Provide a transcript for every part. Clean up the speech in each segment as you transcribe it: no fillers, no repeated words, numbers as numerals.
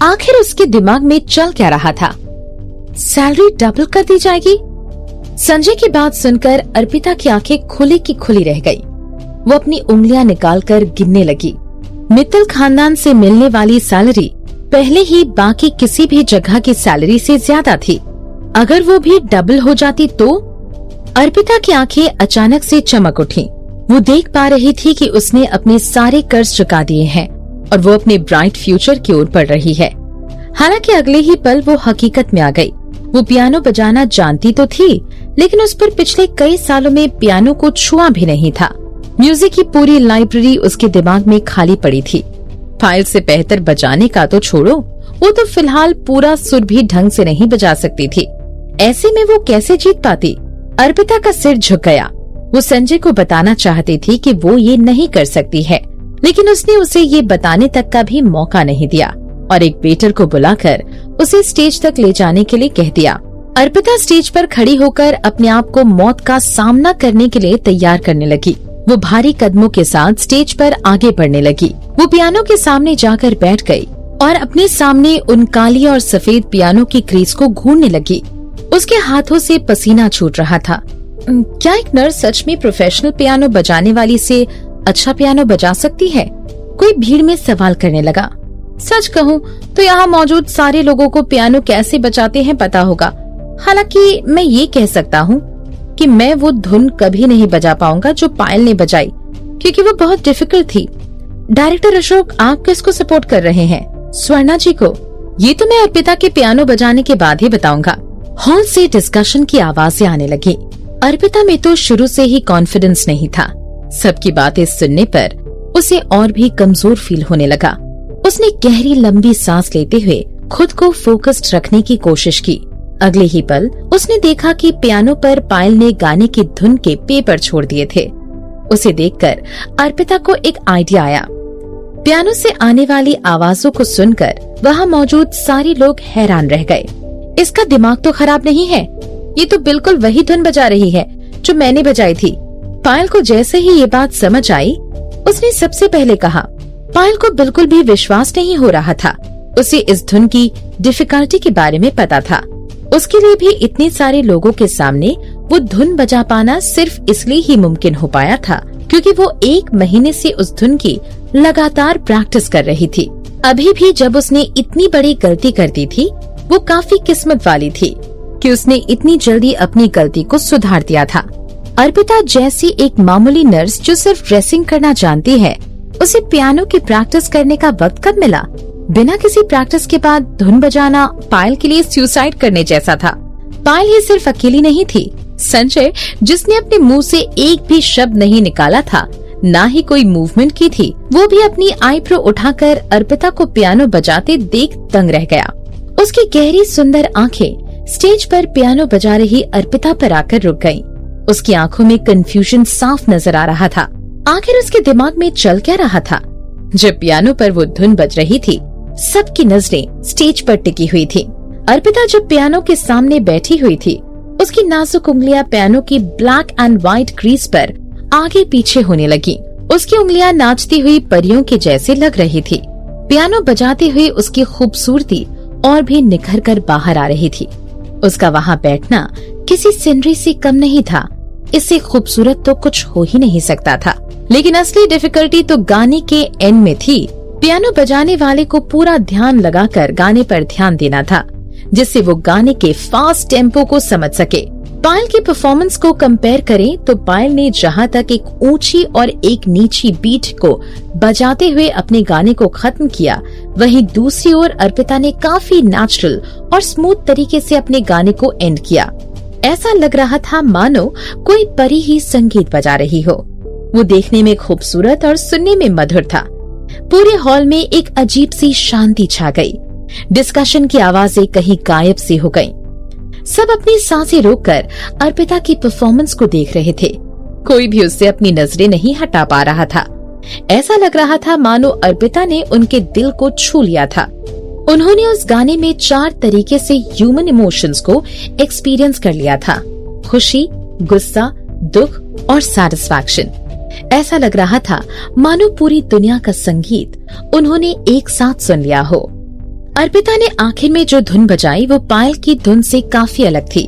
आखिर उसके दिमाग में चल क्या रहा था? सैलरी डबल कर दी जाएगी? संजय की बात सुनकर अर्पिता की आंखें खुली की खुली रह गई। वो अपनी उंगलियां निकालकर गिनने लगी। मित्तल खानदान से मिलने वाली सैलरी पहले ही बाकी किसी भी जगह की सैलरी से ज्यादा थी। अगर वो भी डबल हो जाती तो? अर्पिता की आंखें अचानक से चमक उठी। वो देख पा रही थी कि उसने अपने सारे कर्ज चुका दिए हैं और वो अपने ब्राइट फ्यूचर की ओर बढ़ रही है। हालांकि अगले ही पल वो हकीकत में आ गई। वो पियानो बजाना जानती तो थी, लेकिन उस पर पिछले कई सालों में पियानो को छुआ भी नहीं था। म्यूजिक की पूरी लाइब्रेरी उसके दिमाग में खाली पड़ी थी। पायल से बेहतर बजाने का तो छोड़ो, वो तो फिलहाल पूरा सुर भी ढंग से नहीं बजा सकती थी। ऐसे में वो कैसे जीत पाती? अर्पिता का सिर झुक गया। वो संजय को बताना चाहती थी कि वो ये नहीं कर सकती है, लेकिन उसने उसे ये बताने तक का भी मौका नहीं दिया और एक वेटर को बुलाकर उसे स्टेज तक ले जाने के लिए कह दिया। अर्पिता स्टेज पर खड़ी होकर अपने आप को मौत का सामना करने के लिए तैयार करने लगी। वो भारी कदमों के साथ स्टेज पर आगे बढ़ने लगी। वो पियानो के सामने जाकर बैठ गई और अपने सामने उन काली और सफेद पियानो की क्रीज को घूरने लगी। उसके हाथों से पसीना छूट रहा था। क्या एक नर्स सच में प्रोफेशनल पियानो बजाने वाली से अच्छा पियानो बजा सकती है? कोई भीड़ में सवाल करने लगा। सच कहूँ तो यहाँ मौजूद सारे लोगों को पियानो कैसे बजाते हैं पता होगा। हालांकि मैं ये कह सकता हूँ कि मैं वो धुन कभी नहीं बजा पाऊंगा जो पायल ने बजाई, क्योंकि वो बहुत डिफिकल्ट थी। डायरेक्टर अशोक, आप किसको सपोर्ट कर रहे हैं? स्वर्णा जी को? ये तो मैं अर्पिता के पियानो बजाने के बाद ही बताऊंगा। हॉल से डिस्कशन की आवाजें आने लगी। अर्पिता में तो शुरू से ही कॉन्फिडेंस नहीं था। सबकी बातें सुनने पर उसे और भी कमजोर फील होने लगा। उसने गहरी लंबी सांस लेते हुए खुद को फोकस्ड रखने की कोशिश की। अगले ही पल उसने देखा कि पियानो पर पायल ने गाने की धुन के पेपर छोड़ दिए थे। उसे देखकर अर्पिता को एक आइडिया आया। पियानो से आने वाली आवाजों को सुनकर वहाँ मौजूद सारे लोग हैरान रह गए। इसका दिमाग तो खराब नहीं है, ये तो बिल्कुल वही धुन बजा रही है जो मैंने बजाई थी। पायल को जैसे ही ये बात समझ आई, उसने सबसे पहले कहा। पायल को बिल्कुल भी विश्वास नहीं हो रहा था। उसे इस धुन की डिफिकल्टी के बारे में पता था। उसके लिए भी इतने सारे लोगों के सामने वो धुन बजा पाना सिर्फ इसलिए ही मुमकिन हो पाया था क्योंकि वो 1 महीने से उस धुन की लगातार प्रैक्टिस कर रही थी। अभी भी जब उसने इतनी बड़ी गलती कर दी थी, वो काफी किस्मत वाली थी कि उसने इतनी जल्दी अपनी गलती को सुधार दिया था। अर्पिता जैसी एक मामूली नर्स जो सिर्फ ड्रेसिंग करना जानती है, उसे पियानो की प्रैक्टिस करने का वक्त कब मिला? बिना किसी प्रैक्टिस के बाद धुन बजाना पायल के लिए सुसाइड करने जैसा था। पायल ही सिर्फ अकेली नहीं थी। संजय, जिसने अपने मुंह से एक भी शब्द नहीं निकाला था, ना ही कोई मूवमेंट की थी, वो भी अपनी आईब्रो उठाकर अर्पिता को पियानो बजाते देख दंग रह गया। उसकी गहरी सुंदर आंखें स्टेज पर पियानो बजा रही अर्पिता पर आकर रुक गईं। उसकी आंखों में कंफ्यूजन साफ नजर आ रहा था। आखिर उसके दिमाग में चल क्या रहा था? जब पियानो पर वो धुन बज रही थी, सबकी नजरें स्टेज पर टिकी हुई थी। अर्पिता जब पियानो के सामने बैठी हुई थी, उसकी नाजुक उंगलियां पियानो की ब्लैक एंड व्हाइट क्रीज पर आगे पीछे होने लगी। उसकी उंगलियां नाचती हुई परियों के जैसे लग रही थी। पियानो बजाते हुए उसकी खूबसूरती और भी निखर कर बाहर आ रही थी। उसका वहाँ बैठना किसी सीनरी से कम नहीं था। इससे खूबसूरत तो कुछ हो ही नहीं सकता था। लेकिन असली डिफिकल्टी तो गाने के एंड में थी। पियानो बजाने वाले को पूरा ध्यान लगाकर गाने पर ध्यान देना था, जिससे वो गाने के फास्ट टेम्पो को समझ सके। पायल की परफॉर्मेंस को कंपेयर करें तो पायल ने जहाँ तक एक ऊंची और एक नीची बीट को बजाते हुए अपने गाने को खत्म किया, वहीं दूसरी ओर अर्पिता ने काफी नेचुरल और स्मूथ तरीके से अपने गाने को एंड किया। ऐसा लग रहा था मानो कोई परी ही संगीत बजा रही हो। वो देखने में खूबसूरत और सुनने में मधुर था। पूरे हॉल में एक अजीब सी शांति छा गई। डिस्कशन की आवाजें कहीं गायब सी हो गईं। सब अपनी सांसें रोककर अर्पिता की परफॉर्मेंस को देख रहे थे। कोई भी उससे अपनी नजरें नहीं हटा पा रहा था। ऐसा लग रहा था मानो अर्पिता ने उनके दिल को छू लिया था। उन्होंने उस गाने में 4 तरीके से ह्यूमन इमोशंस को एक्सपीरियंस कर लिया था। खुशी, गुस्सा, दुख और सैटिस्फैक्शन। ऐसा लग रहा था मानो पूरी दुनिया का संगीत उन्होंने एक साथ सुन लिया हो। अर्पिता ने आखिर में जो धुन बजाई वो पायल की धुन से काफी अलग थी।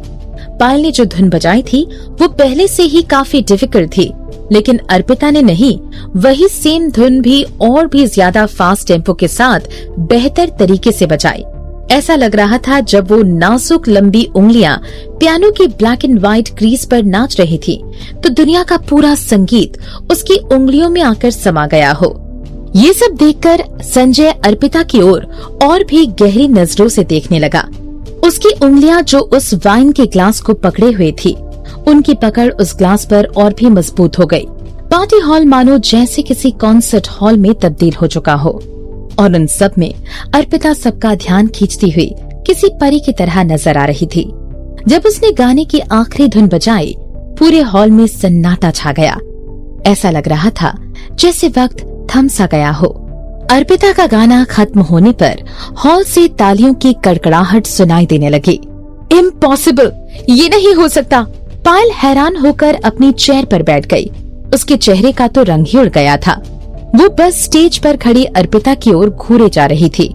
पायल ने जो धुन बजाई थी वो पहले से ही काफी डिफिकल्ट थी, लेकिन अर्पिता ने नहीं, वही सेम धुन भी और भी ज्यादा फास्ट टेम्पो के साथ बेहतर तरीके से बजाई। ऐसा लग रहा था जब वो नाजुक लंबी उंगलियां पियानो की ब्लैक एंड व्हाइट क्रीज पर नाच रही थी तो दुनिया का पूरा संगीत उसकी उंगलियों में आकर समा गया हो। ये सब देखकर संजय अर्पिता की ओर और भी गहरी नजरों से देखने लगा। उसकी उंगलियां जो उस वाइन के ग्लास को पकड़े हुए थी, उनकी पकड़ उस ग्लास पर और भी मजबूत हो गई। पार्टी हॉल मानो जैसे किसी कॉन्सर्ट हॉल में तब्दील हो चुका हो और उन सब में अर्पिता सबका ध्यान खींचती हुई किसी परी की तरह नजर आ रही थी। जब उसने गाने की आखिरी धुन बजाई, पूरे हॉल में सन्नाटा छा गया। ऐसा लग रहा था जैसे वक्त थम सा गया हो। अर्पिता का गाना खत्म होने पर हॉल से तालियों की कड़कड़ाहट सुनाई देने लगी। इम्पॉसिबल, ये नहीं हो सकता। पायल हैरान होकर अपनी चेयर पर बैठ गई। उसके चेहरे का तो रंग ही उड़ गया था। वो बस स्टेज पर खड़ी अर्पिता की ओर घूरे जा रही थी।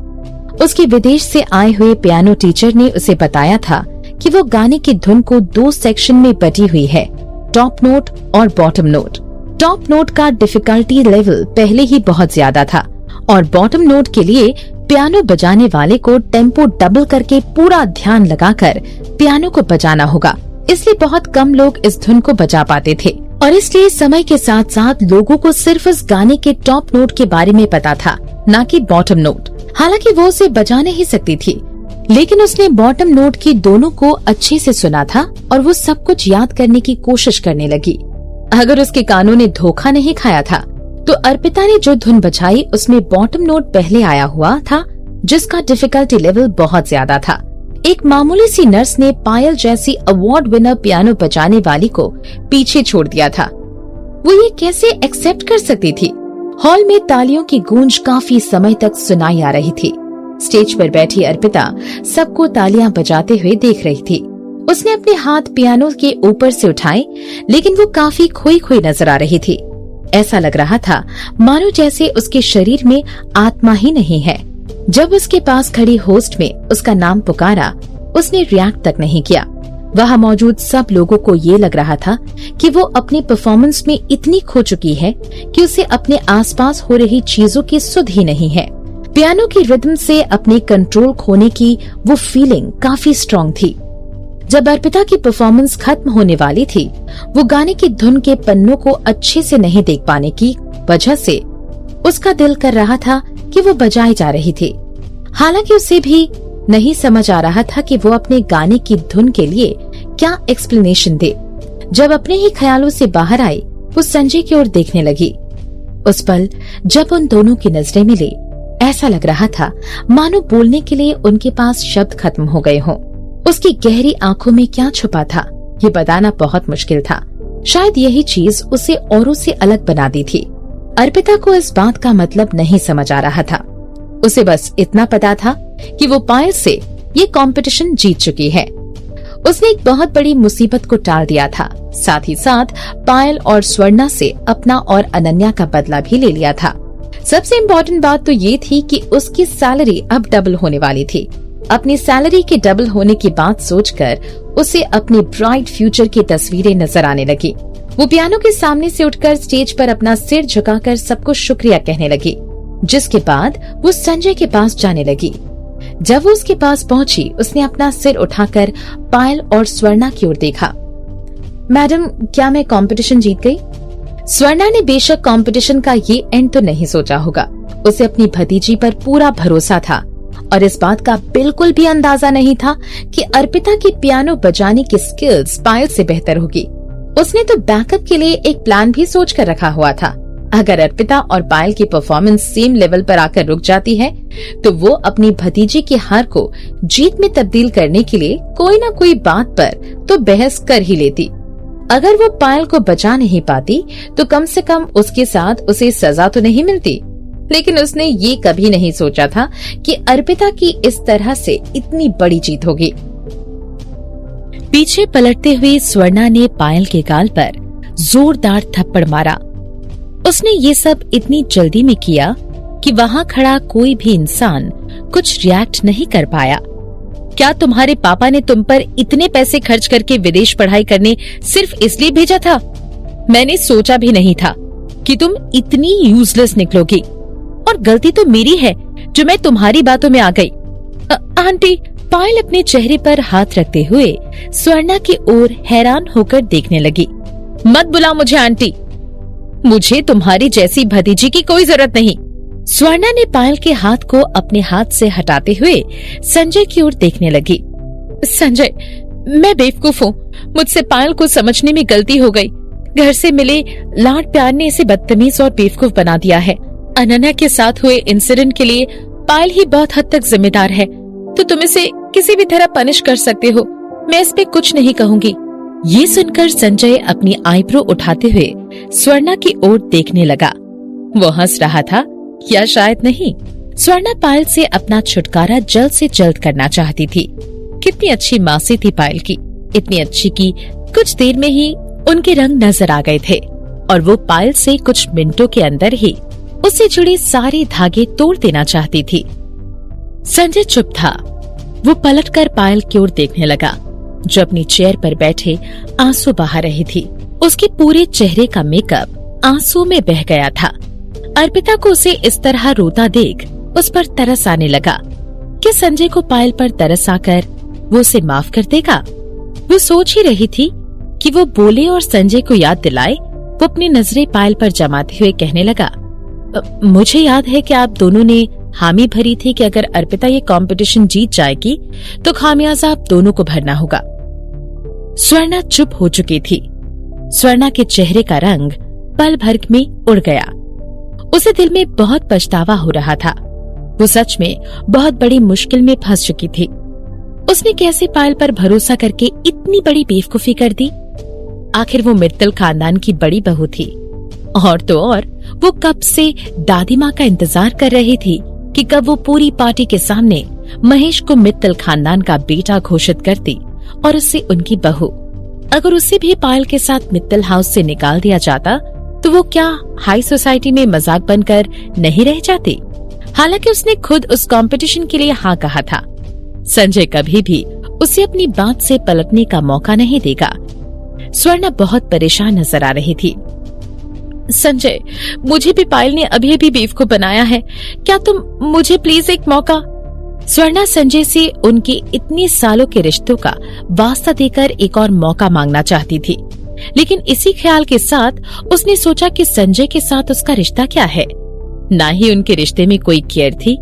उसके विदेश से आए हुए पियानो टीचर ने उसे बताया था कि वो गाने की धुन को 2 सेक्शन में बटी हुई है, टॉप नोट और बॉटम नोट। टॉप नोट का डिफिकल्टी लेवल पहले ही बहुत ज्यादा था और बॉटम नोट के लिए पियानो बजाने वाले को टेम्पो डबल करके पूरा ध्यान लगाकर पियानो को बजाना होगा। इसलिए बहुत कम लोग इस धुन को बजा पाते थे और इसलिए समय के साथ साथ लोगों को सिर्फ इस गाने के टॉप नोट के बारे में पता था, न कि बॉटम नोट। हालांकि वो उसे बजा नहीं सकती थी, लेकिन उसने बॉटम नोट की दोनों को अच्छे से सुना था और वो सब कुछ याद करने की कोशिश करने लगी। अगर उसके कानों ने धोखा नहीं खाया था तो अर्पिता ने जो धुन बजाई उसमें बॉटम नोट पहले आया हुआ था, जिसका डिफिकल्टी लेवल बहुत ज्यादा था। एक मामूली सी नर्स ने पायल जैसी अवार्ड विनर पियानो बजाने वाली को पीछे छोड़ दिया था। वो ये कैसे एक्सेप्ट कर सकती थी? हॉल में तालियों की गूंज काफी समय तक सुनाई आ रही थी। स्टेज पर बैठी अर्पिता सबको तालियां बजाते हुए देख रही थी। उसने अपने हाथ पियानो के ऊपर से उठाए, लेकिन वो काफी खोई खोई नजर आ रही थी। ऐसा लग रहा था मानो जैसे उसके शरीर में आत्मा ही नहीं है। जब उसके पास खड़ी होस्ट में उसका नाम पुकारा, उसने रिएक्ट तक नहीं किया। वहाँ मौजूद सब लोगों को ये लग रहा था कि वो अपने परफॉर्मेंस में इतनी खो चुकी है कि उसे अपने आसपास हो रही चीजों की सुध ही नहीं है। पियानो की रिदम से अपने कंट्रोल खोने की वो फीलिंग काफी स्ट्रॉन्ग थी। जब अर्पिता की परफॉर्मेंस खत्म होने वाली थी, वो गाने की धुन के पन्नों को अच्छे से नहीं देख पाने की वजह से उसका दिल कर रहा था कि वो बजाई जा रही थी। हालांकि उसे भी नहीं समझ आ रहा था कि वो अपने गाने की धुन के लिए क्या एक्सप्लेनेशन दे। जब अपने ही ख्यालों से बाहर आई, वो संजय की ओर देखने लगी। उस पल जब उन दोनों की नजरें मिली, ऐसा लग रहा था मानो बोलने के लिए उनके पास शब्द खत्म हो गए हों। उसकी गहरी आंखों में क्या छुपा था, ये बताना बहुत मुश्किल था। शायद यही चीज उसे औरों से अलग बना दी थी। अर्पिता को इस बात का मतलब नहीं समझ आ रहा था। उसे बस इतना पता था कि वो पायल से ये कंपटीशन जीत चुकी है। उसने एक बहुत बड़ी मुसीबत को टाल दिया था, साथ ही साथ पायल और स्वर्णा से अपना और अनन्या का बदला भी ले लिया था। सबसे इम्पोर्टेंट बात तो ये थी कि उसकी सैलरी अब डबल होने वाली थी। अपनी सैलरी के डबल होने की बात सोचकर उसे अपने ब्राइट फ्यूचर की तस्वीरें नजर आने लगी। वो पियानो के सामने से उठकर स्टेज पर अपना सिर झुकाकर सबको शुक्रिया कहने लगी, जिसके बाद वो संजय के पास जाने लगी। जब वो उसके पास पहुंची, उसने अपना सिर उठाकर पायल और स्वर्णा की ओर देखा। मैडम, क्या मैं कंपटीशन जीत गई? स्वर्णा ने बेशक कंपटीशन का ये एंड तो नहीं सोचा होगा। उसे अपनी भतीजी पर पूरा भरोसा था और इस बात का बिल्कुल भी अंदाजा नहीं था कि अर्पिता की पियानो बजाने की स्किल्स पायल से बेहतर होगी। उसने तो बैकअप के लिए एक प्लान भी सोच कर रखा हुआ था। अगर अर्पिता और पायल की परफॉर्मेंस सेम लेवल पर आकर रुक जाती है तो वो अपनी भतीजी की हार को जीत में तब्दील करने के लिए कोई न कोई बात पर तो बहस कर ही लेती। अगर वो पायल को बचा नहीं पाती तो कम से कम उसके साथ उसे सजा तो नहीं मिलती। लेकिन उसने ये कभी नहीं सोचा था कि अर्पिता की इस तरह से इतनी बड़ी जीत होगी। पीछे पलटते हुए स्वर्णा ने पायल के गाल पर जोरदार थप्पड़ मारा। उसने ये सब इतनी जल्दी में किया कि वहाँ खड़ा कोई भी इंसान कुछ रिएक्ट नहीं कर पाया। क्या तुम्हारे पापा ने तुम पर इतने पैसे खर्च करके विदेश पढ़ाई करने सिर्फ इसलिए भेजा था? मैंने सोचा भी नहीं था कि तुम इतनी यूजलेस निकलोगी, और गलती तो मेरी है जो मैं तुम्हारी बातों में आ गई। आंटी, पायल अपने चेहरे पर हाथ रखते हुए स्वर्णा की ओर हैरान होकर देखने लगी। मत बुलाओ मुझे आंटी, मुझे तुम्हारी जैसी भतीजी की कोई जरूरत नहीं। स्वर्णा ने पायल के हाथ को अपने हाथ से हटाते हुए संजय की ओर देखने लगी। संजय, मैं बेवकूफ हूँ, मुझसे पायल को समझने में गलती हो गई। घर से मिले लाड प्यार ने इसे बदतमीज और बेवकूफ बना दिया है। अनन्या के साथ हुए इंसिडेंट के लिए पायल ही बहुत हद तक जिम्मेदार है, तो तुम इसे किसी भी तरह पनिश कर सकते हो। मैं इस पे कुछ नहीं कहूंगी। ये सुनकर संजय अपनी आईब्रो उठाते हुए स्वर्णा की ओर देखने लगा। वो हंस रहा था या शायद नहीं। स्वर्णा पायल से अपना छुटकारा जल्द से जल्द करना चाहती थी। कितनी अच्छी मासी थी पायल की, इतनी अच्छी कि कुछ देर में ही उनके रंग नजर आ गए थे, और वो पायल से कुछ मिनटों के अंदर ही उससे जुड़े सारे धागे तोड़ देना चाहती थी। संजय चुप था। वो पलटकर पायल की ओर देखने लगा, जो अपनी चेयर पर बैठे आंसू बहा रही थी। उसके पूरे चेहरे का मेकअप आंसू में बह गया था। अर्पिता को उसे इस तरह रोता देख उस पर तरस आने लगा कि संजय को पायल पर तरस आकर वो उसे माफ कर देगा। वो सोच ही रही थी कि वो बोले और संजय को याद दिलाए। वो अपनी नजरें पायल पर जमाते हुए कहने लगा, मुझे याद है कि आप दोनों ने हामी भरी थी कि अगर अर्पिता ये कंपटीशन जीत जाएगी तो खामियाजा आप दोनों को भरना होगा। स्वर्णा चुप हो चुकी थी। स्वर्णा के चेहरे का रंग पल भर में उड़ गया। उसे दिल में बहुत पछतावा हो रहा था। वो सच में बहुत बड़ी मुश्किल में फंस चुकी थी। उसने कैसे पायल पर भरोसा करके इतनी बड़ी बेवकूफी कर दी? आखिर वो मित्तल खानदान की बड़ी बहू थी, और तो और वो कब से दादी माँ का इंतजार कर रही थी कि कब वो पूरी पार्टी के सामने महेश को मित्तल खानदान का बेटा घोषित करती और उससे उनकी बहू। अगर उसे भी पायल के साथ मित्तल हाउस से निकाल दिया जाता तो वो क्या हाई सोसाइटी में मजाक बनकर नहीं रह जाती? हालांकि उसने खुद उस कंपटीशन के लिए हाँ कहा था। संजय कभी भी उसे अपनी बात से पलटने का मौका नहीं देगा। स्वर्णा बहुत परेशान नजर आ रही थी। संजय, मुझे भी पायल ने अभी अभी बेवकूफ बनाया है, क्या तुम मुझे प्लीज एक मौका? स्वर्णा संजय से उनके इतने सालों के रिश्तों का वास्ता देकर एक और मौका मांगना चाहती थी, लेकिन इसी ख्याल के साथ उसने सोचा कि संजय के साथ उसका रिश्ता क्या है। ना ही उनके रिश्ते में कोई केयर थी,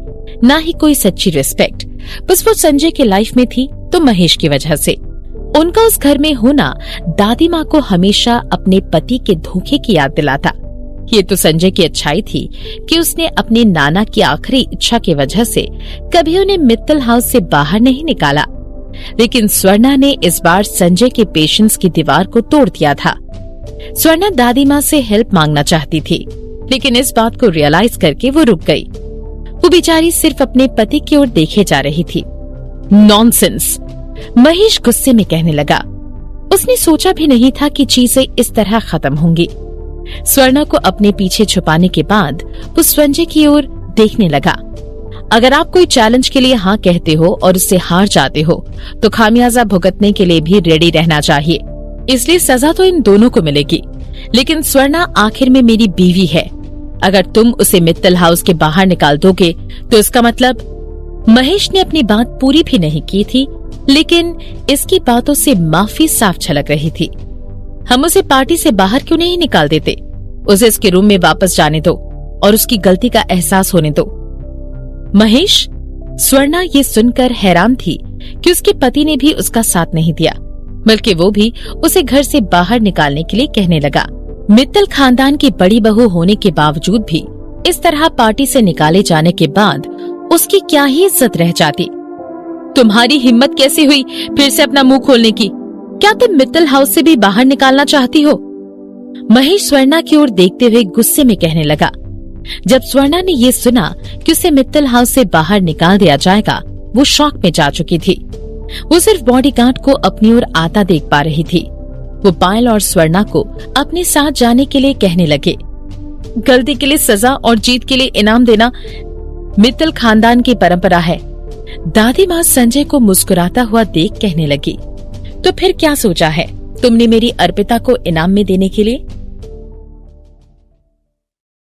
ना ही कोई सच्ची रिस्पेक्ट। बस वो संजय के लाइफ में थी तो महेश की वजह से। उनका उस घर में होना दादी माँ को हमेशा अपने पति के धोखे की याद दिलाता। ये तो संजय की अच्छाई थी कि उसने अपने नाना की आखिरी इच्छा की वजह से कभी उन्हें मित्तल हाउस से बाहर नहीं निकाला। लेकिन स्वर्णा ने इस बार संजय के पेशेंस की दीवार को तोड़ दिया था। स्वर्णा दादी माँ से हेल्प मांगना चाहती थी, लेकिन इस बात को रियलाइज करके वो रुक गई। वो बेचारी सिर्फ अपने पति की ओर देखे जा रही थी। नॉनसेंस, महेश गुस्से में कहने लगा। उसने सोचा भी नहीं था कि चीजें इस तरह खत्म होंगी। स्वर्णा को अपने पीछे छुपाने के बाद वो संजय की ओर देखने लगा। अगर आप कोई चैलेंज के लिए हाँ कहते हो और उससे हार जाते हो तो खामियाजा भुगतने के लिए भी रेडी रहना चाहिए, इसलिए सजा तो इन दोनों को मिलेगी। लेकिन स्वर्णा आखिर में मेरी बीवी है। अगर तुम उसे मित्तल हाउस के बाहर निकाल दोगे तो इसका मतलब। महेश ने अपनी बात पूरी भी नहीं की थी, लेकिन इसकी बातों से माफी साफ झलक रही थी। हम उसे पार्टी से बाहर क्यों नहीं निकाल देते? उसे इसके रूम में वापस जाने दो और उसकी गलती का एहसास होने दो। महेश? स्वर्णा ये सुनकर हैरान थी कि उसके पति ने भी उसका साथ नहीं दिया, बल्कि वो भी उसे घर से बाहर निकालने के लिए कहने लगा। मित्तल खानदान की बड़ी बहू होने के बावजूद भी इस तरह पार्टी से निकाले जाने के बाद उसकी क्या ही इज्जत रह जाती? तुम्हारी हिम्मत कैसे हुई फिर से अपना मुंह खोलने की? क्या तुम मित्तल हाउस से भी बाहर निकालना चाहती हो? महेश स्वर्णा की ओर देखते हुए गुस्से में कहने लगा। जब स्वर्णा ने ये सुना कि उसे मित्तल हाउस से बाहर निकाल दिया जाएगा, वो शॉक में जा चुकी थी। वो सिर्फ बॉडीगार्ड को अपनी ओर आता देख पा रही थी। वो पायल और स्वर्णा को अपने साथ जाने के लिए कहने लगे। गलती के लिए सजा और जीत के लिए इनाम देना मित्तल खानदान की परंपरा है। दादी माँ संजय को मुस्कुराता हुआ देख कहने लगी, तो फिर क्या सोचा है तुमने मेरी अर्पिता को इनाम में देने के लिए?